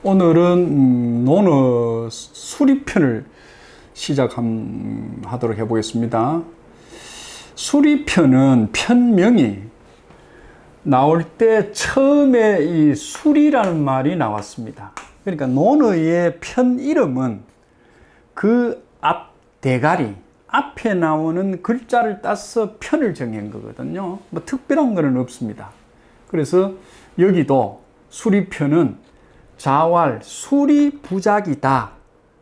오늘은 논어 수리편을 시작하도록 해보겠습니다. 수리편은 편명이 나올 때 처음에 이 수리라는 말이 나왔습니다. 그러니까 논어의 편 이름은 그 앞 대가리 앞에 나오는 글자를 따서 편을 정한 거거든요. 뭐 특별한 거는 없습니다. 그래서 여기도 수리편은 자왈 수리부작이다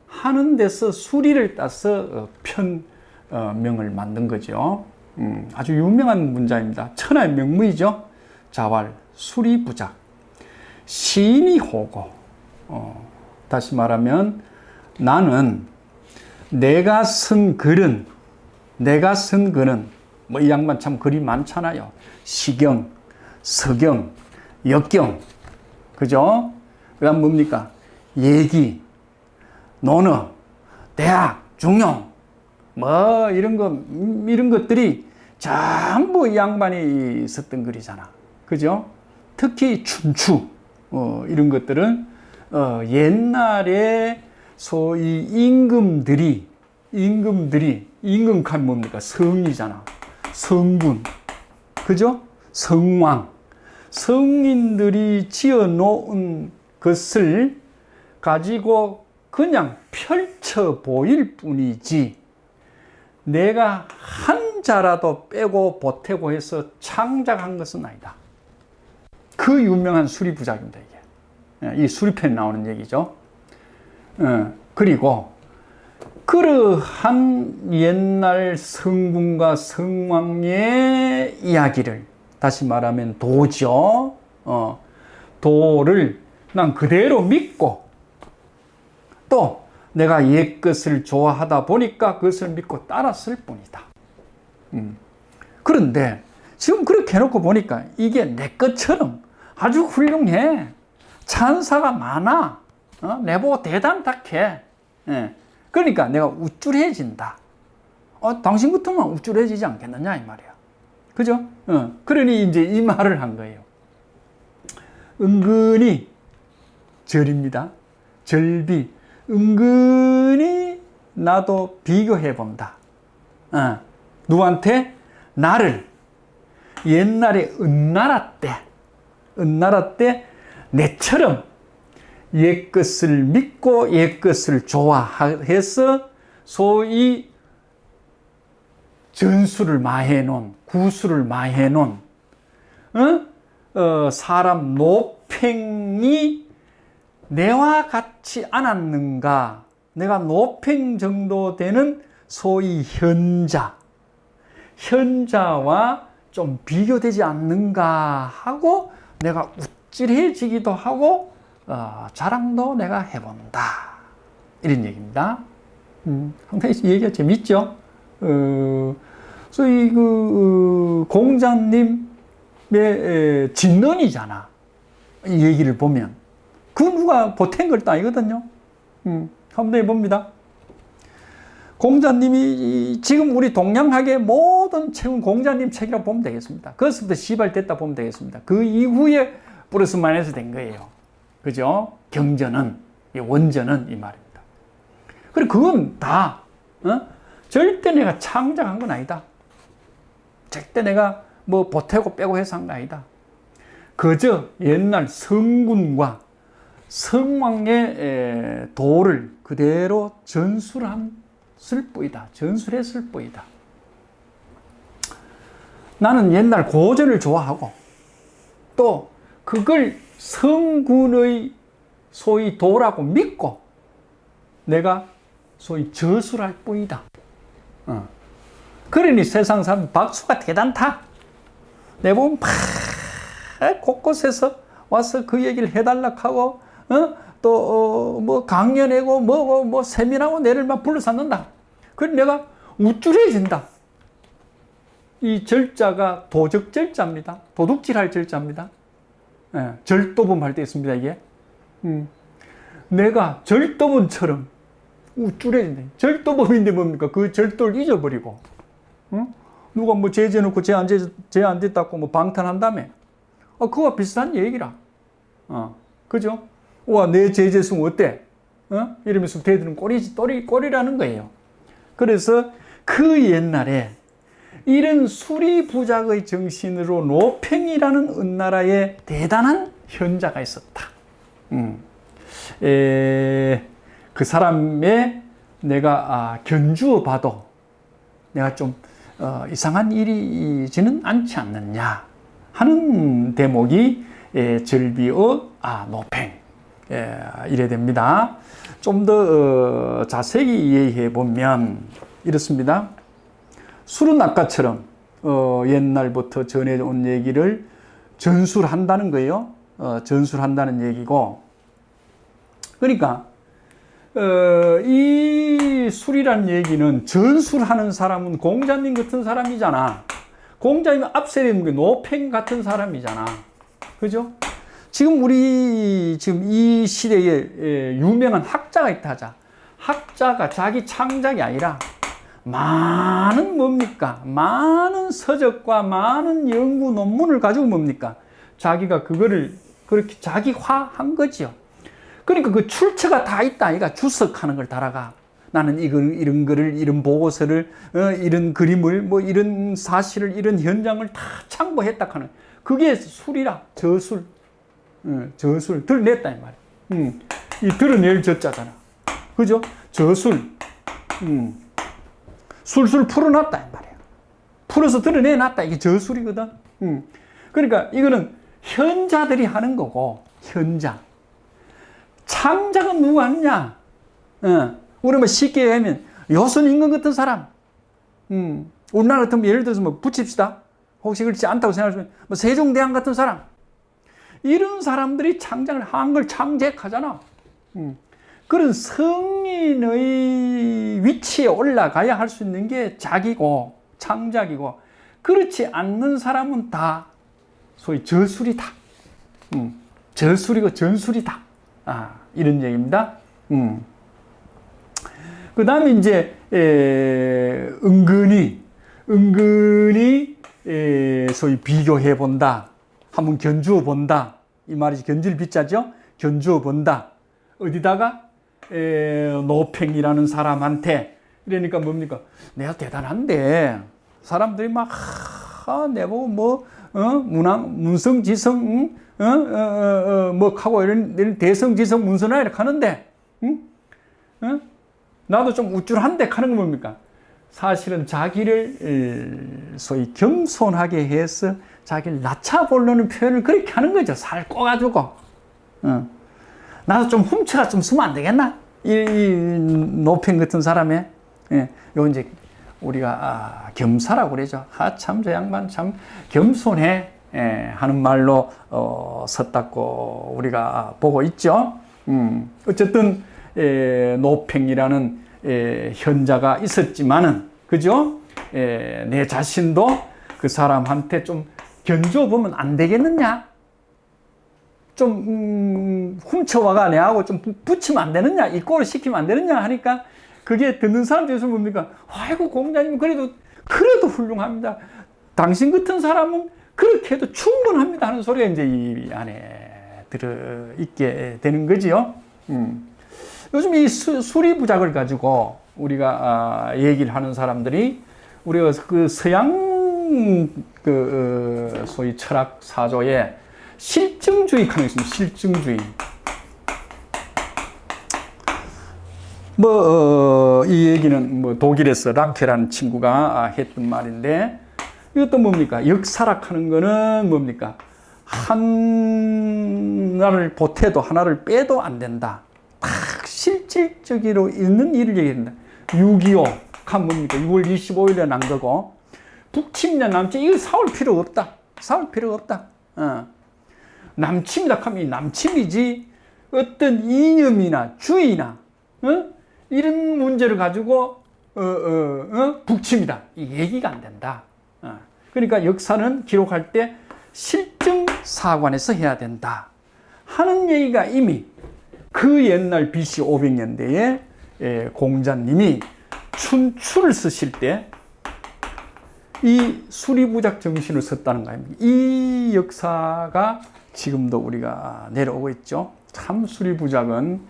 하는 데서 수리를 따서 편명을 만든 거죠. 아주 유명한 문자입니다. 천하의 명문이죠. 자왈 수리부작. 시인이 호고. 다시 말하면 나는 내가 쓴 글은 뭐 이 양반 참 글이 많잖아요. 시경, 서경, 역경, 그죠? 그 다음 뭡니까? 예기, 논어, 대학, 중용, 뭐 이런 것들이 전부 이 양반이 썼던 글이잖아. 그죠? 특히 춘추, 이런 것들은 옛날에 소위 임금칸 뭡니까? 성이잖아. 성군, 그죠? 성왕, 성인들이 지어 놓은 것을 가지고 그냥 펼쳐 보일 뿐이지 내가 한자라도 빼고 보태고 해서 창작한 것은 아니다. 그 유명한 수리부작입니다, 이게. 이 수리편에 나오는 얘기죠. 그리고 그러한 옛날 성군과 성왕의 이야기를, 다시 말하면 도죠. 도를 난 그대로 믿고 또 내가 옛것을 좋아하다 보니까 그것을 믿고 따랐을 뿐이다. 그런데 지금 그렇게 해놓고 보니까 이게 내 것처럼 아주 훌륭해. 찬사가 많아. 내보고 대단탁해. 그러니까 내가 우쭐해진다. 당신 같으면 우쭐해지지 않겠느냐 이 말이야. 그죠? 그러니 이제 이 말을 한 거예요. 은근히 절입니다. 절비. 은근히 나도 비교해 본다. 누구한테? 나를 옛날에 은나라 때 내처럼 옛것을 믿고 옛것을 좋아해서 소위 전수를 마해놓은, 구수를 마해놓은 사람 노팽이 내와 같지 않았는가? 내가 노팽 정도 되는 소위 현자와 좀 비교되지 않는가 하고 내가 우쭐해지기도 하고 자랑도 내가 해본다. 이런 얘기입니다. 상당히 얘기가 재밌죠? 소위 공자님의 진언이잖아. 이 얘기를 보면. 그 누가 보탠 것도 아니거든요. 한번 해봅니다. 공자님이 지금 우리 동양학의 모든 책은 공자님 책이라고 보면 되겠습니다. 그것부터 시발됐다 보면 되겠습니다. 그 이후에 플러스 마이너스 된 거예요. 그죠? 경전은, 원전은 이 말입니다. 그리고 그건 다, 절대 내가 창작한 건 아니다. 절대 내가 뭐 보태고 빼고 해서 한 거 아니다. 그저 옛날 성군과 성왕의 도를 그대로 전술했을 뿐이다. 나는 옛날 고전을 좋아하고 또 그걸 성군의 소위 도라고 믿고 내가 소위 저술할 뿐이다. 그러니 세상 사람 박수가 대단타. 내 보면 곳곳에서 와서 그 얘기를 해달라고 하고 또 뭐 강연하고 뭐 세미나하고 내를 막 불러삼는다. 그래서 내가 우쭐해진다. 이 절자가 도적절자입니다. 도둑질할 절자입니다. 절도범 할 때 있습니다, 이게. 내가 절도범처럼 우쭐해진다. 절도범인데 뭡니까? 그 절도를 잊어버리고, 누가 뭐 제재놓고 제 안 됐다고 뭐 방탄한다며. 그거와 비슷한 얘기라. 그죠? 와, 내 제재성 어때? 이러면서 대드는 꼴이라는 거예요. 그래서 그 옛날에 이런 수리부작의 정신으로 노팽이라는 은나라에 대단한 현자가 있었다. 그 사람의 내가 견주어 봐도 내가 좀 이상한 일이지는 않지 않느냐 하는 대목이 절비의 노팽 이래 됩니다. 좀 더 자세히 이해해 보면 이렇습니다. 술은 아까처럼 옛날부터 전해온 얘기를 전술한다는 거예요. 전술한다는 얘기고, 그러니까 이 술이란 얘기는 전술하는 사람은 공자님 같은 사람이잖아. 공자님 앞세에 있는 게 노팽 같은 사람이잖아. 그죠? 지금 이 시대에 유명한 학자가 있다 하자. 학자가 자기 창작이 아니라 많은 뭡니까? 많은 서적과 많은 연구 논문을 가지고 뭡니까? 자기가 그거를 그렇게 자기화한 거지요. 그러니까 그 출처가 다 있다 아이가. 주석하는 걸 달아가. 나는 이런 거를, 이런 보고서를, 이런 그림을, 뭐 이런 사실을, 이런 현장을 다 참고했다 하는. 그게 술이라. 저술. 저술. 드러냈다 이 말이야. 이 드러낼 저자잖아. 그죠? 저술. 술술 풀어놨다 이 말이야. 풀어서 드러내놨다. 이게 저술이거든. 그러니까 이거는 현자들이 하는 거고, 현자. 창작은 누가 하느냐? 우리 뭐 쉽게 하면 요순 임금 같은 사람. 우리나라 같으면 예를 들어서 뭐 붙입시다. 혹시 그렇지 않다고 생각하시면 뭐 세종대왕 같은 사람. 이런 사람들이 창작을 한글 창작하잖아. 그런 성인의 위치에 올라가야 할 수 있는 게 자기고 창작이고, 그렇지 않는 사람은 다 소위 저술이다. 저술이고 전술이다. 이런 얘기입니다. 그 다음에 이제 은근히 소위 비교해 본다. 한번 견주어 본다. 이 말이지. 견줄 비자죠. 견주어 본다. 어디다가? 노팽이라는 사람한테. 그러니까 뭡니까? 내가 대단한데 사람들이 막 내보고 뭐 문성지성 뭐 하고 이런 대성지성 문서나 이렇게 하는데 나도 좀 우쭐한데 하는 건 뭡니까? 사실은 자기를 소위 겸손하게 해서 자기를 낮춰보려는 표현을 그렇게 하는 거죠. 살 꼬가지고. 나도 좀 훔쳐가 좀 쓰면 안 되겠나? 이 노팽 같은 사람의. 요 이제 우리가 겸사라고 그러죠. 참 저 양반 참 겸손해. 하는 말로 섰다고 우리가 보고 있죠. 어쨌든 노팽이라는 현자가 있었지만은, 그죠? 내 자신도 그 사람한테 좀 견주어 보면 안 되겠느냐? 좀 훔쳐와가 내하고 좀 붙이면 안 되느냐? 이 꼴을 시키면 안 되느냐? 하니까 그게 듣는 사람들에서 뭡니까? 아이고 공자님 그래도 훌륭합니다. 당신 같은 사람은 그렇게 해도 충분합니다 하는 소리가 이제 이 안에 들어있게 되는 거지요. 요즘 이 수리부작을 가지고 우리가 얘기를 하는 사람들이, 우리가 그 서양 소위 철학 사조에 실증주의 하는 게 있습니다. 실증주의. 이 얘기는 뭐 독일에서 랑케라는 친구가 했던 말인데, 이것도 뭡니까? 역사락하는 거는 뭡니까? 하나를 보태도 하나를 빼도 안 된다. 딱 실질적으로 있는 일을 얘기한다. 6.25 한 뭡니까? 6월 25일에 난 거고, 북침이나 남침 이거 사올 필요 없다. 사올 필요 없다. 남침이다 하면 남침이지 어떤 이념이나 주의나 이런 문제를 가지고 북침이다. 이 얘기가 안 된다. 그러니까 역사는 기록할 때 실증사관에서 해야 된다 하는 얘기가 이미 그 옛날 BC 500년대에 공자님이 춘추를 쓰실 때 이 수리부작 정신을 썼다는 거 아닙니까? 이 역사가 지금도 우리가 내려오고 있죠. 참 수리부작은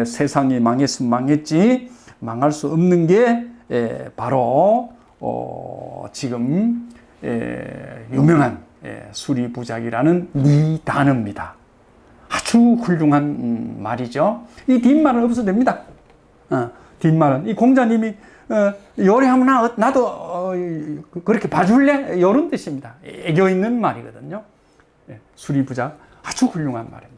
세상이 망했으면 망했지 망할 수 없는 게 바로 지금 유명한 수리부작이라는 이 단어입니다. 아주 훌륭한 말이죠. 이 뒷말은 없어도 됩니다. 뒷말은 이 공자님이 요리하면 나도 그렇게 봐줄래? 이런 뜻입니다. 애교 있는 말이거든요. 수리부작 아주 훌륭한 말입니다.